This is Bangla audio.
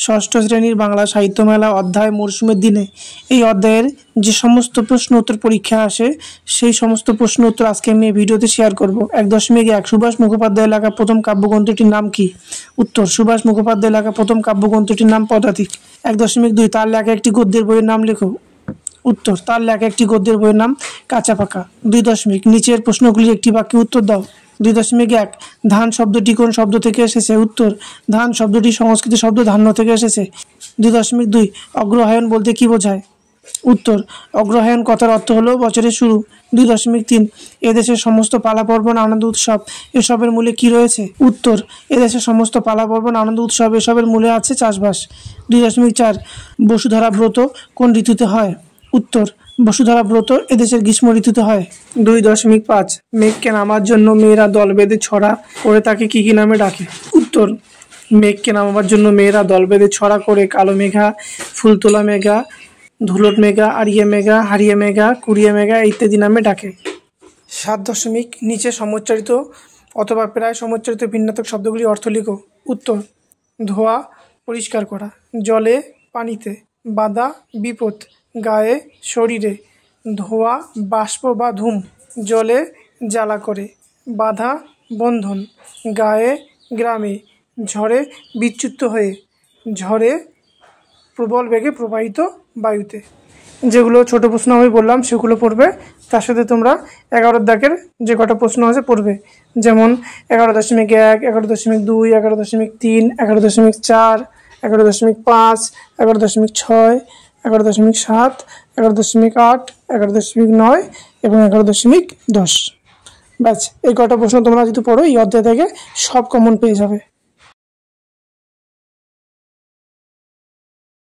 ষষ্ঠ শ্রেণীর বাংলা সাহিত্য মেলা অধ্যায় মরশুমের দিনে এই অধ্যায়ের যে সমস্ত প্রশ্ন উত্তর পরীক্ষা আসে সেই সমস্ত প্রশ্ন উত্তর আজকে আমি এই ভিডিওতে শেয়ার করব। 1.1 সুভাষ মুখোপাধ্যায় লেখা প্রথম কাব্যগ্রন্থটির নাম কি? উত্তর, সুভাষ মুখোপাধ্যায় লেখা প্রথম কাব্যগ্রন্থটির নাম পদাতিক। 1.2 তার লেখা একটি গদ্যের বইয়ের নাম লেখো। উত্তর, তার লেখা একটি গদ্যের বইয়ের নাম কাঁচা পাকা। 2. নিচের প্রশ্নগুলির একটি বাক্যে উত্তর দাও। 2.1 ধান শব্দটি কোন শব্দ থেকে এসেছে? উত্তর, ধান শব্দটি সংস্কৃত শব্দ ধান্য থেকে এসেছে। 2.2 অগ্রহায়ণ বলতে কি বোঝায়? উত্তর, অগ্রহায়ণ কথার অর্থ হলো বছরের শুরু। 2.3 এদেশের সমস্ত পালা পার্বণ আনন্দ উৎসব এসবের মূলে কি রয়েছে? উত্তর, এদেশের সমস্ত পালা পার্বণ আনন্দ উৎসব এসবের মূলে আছে চাষবাস। 2.4 বসুধরা ব্রত কোন ঋতুতে হয়? উত্তর, বসুধরা ব্রত এদেশের গ্রীষ্ম ঋতুতে হয়। 2.5 মেঘকে নামার জন্য মেয়েরা দল বেঁধে ছড়া করে তাকে কি কি নামে ডাকে? উত্তর, মেঘকে নামাবার জন্য মেয়েরা দল বেঁধে ছড়া করে কালো মেঘা, ফুলতোলা মেঘা, ধুলট মেঘা, আড়িয়ে মেঘা, হারিয়ে মেঘা, কুড়িয়ে মেঘা ইত্যাদি নামে ডাকে। 7. নিচে সমুচ্চারিত অথবা প্রায় সমুচ্চারিত ভিন্নাত্মক শব্দগুলি অর্থ লিখো। উত্তর, ধোয়া পরিষ্কার করা, জলে পানিতে, বাধা বিপদ, গায়ে শরীরে, ধোয়া বাষ্প বা ধূম, জলে জ্বালা করে, বাধা বন্ধন, গায়ে গ্রামে, ঝড়ে বিচ্যুত হয়ে, ঝড়ে প্রবল বেগে প্রবাহিত বায়ুতে। যেগুলো ছোট প্রশ্ন আমি বললাম সেগুলো পড়বে, তার সাথে তোমরা 11 দাগের যে কটা প্রশ্ন আছে পড়বে, যেমন 11.1, 11.2, 11.3, 11.4, 11.5, 11.6, 11.7, 11.8, 11.9 এবং 11.10। ব্যাস, এই কটা প্রশ্ন তোমরা যদি পড়ো এই অধ্যায় থেকে সব কমন পেয়ে যাবে।